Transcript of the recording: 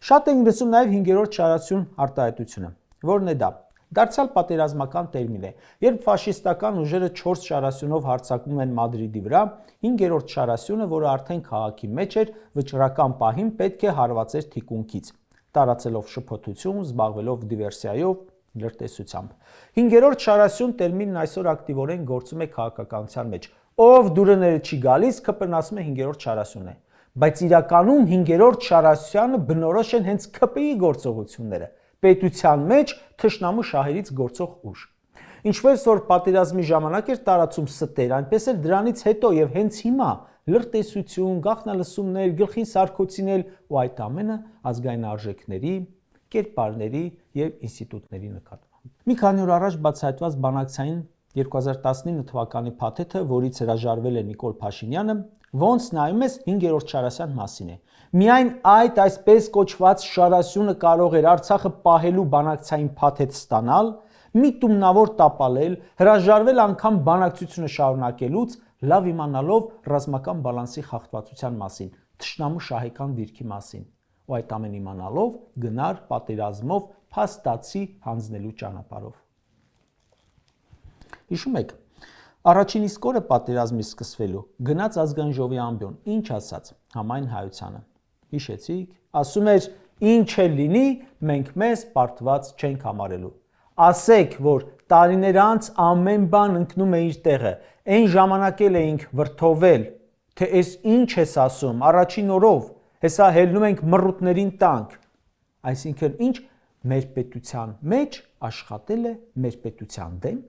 Շատ ենք լսում նաև 5-րդ չարասյուն արտահայտությունը, որն է դա։ Դարձյալ պատերազմական տերմին է։ Երբ ֆաշիստական ուժերը 4 չարասյունով հարձակվում են Մադրիդի վրա, 5-րդ չարասյունը, որը արդեն քաղաքի մեջ էր, վճռական պահին պետք է հարվածեր թիկունքից, տարածելով շփոթություն, զբաղվելով դիվերսիայով, լրտեսությամբ։ 5-րդ չարասյուն տերմինն այսօր ակտիվորեն գործում է քաղաքականության մեջ։ Ով դուրները չի գալիս, ԿՊ-ն ասում է 5-րդ չարասյուն է։ Բայց իրականում 5-րդ չարասյանը բնորոշ են հենց ԿՊ-ի գործողությունները, պետության մեջ թշնամու շահերից գործող ուժ։ Ինչպես որ պատերազմի ժամանակ էր տարածում ստեր, այնպես էլ դրանից հետո եւ հենց հիմա լրտեսություն, գաղտնալսումներ, գլխին սարքոցինել ու այդ ամենը ազգային արժեքների, կերպարների եւ ինստիտուտների նկատմամբ։ Մի քանի օր առաջ բացահայտված բանակցային 2019 թվականի փաթեթը, որից հրաժարվել է Նիկոլ Փաշինյանը, ոնց նայում ես 5-րդ չարասյան մասին է։ Միայն այդ այսպես կոչված շարասյունը կարող էր Արցախը պահելու բանակցային փաթեթ ստանալ, միտումնավոր տապալել, հրաժարվել անգամ բանակցությունը շարունակելուց, լավ իմանալով ռազմական բալանսի խախտվածության մասին, թշնամու շահեկան դիրքի մասին, ու այդ ամեն իմանալով գնար պատերազմով փաստացի հանձնելու ճանապարհով։ Հիշում եք, առաջին իսկ օրը պատերազմի սկսվելու գնաց ազգային ժողովի ամբիոն, ինչ ասաց համայն հայությանը։ Հիշեցիք, ասում էր, ինչ էլ լինի, մենք մեզ պարտված չենք համարելու։ Ասեք, որ տարիներ անց ամեն բան ընկնում է իր տեղը, այն ժամանակ էլ էինք վրդովել, թե էս ինչ ես ասում, առաջին օրով, հեսա հելնում ենք մռութներին տանք։ Այսինքն ինչ, մեր պետության մեջ աշխատել է մեր պետության դեմ,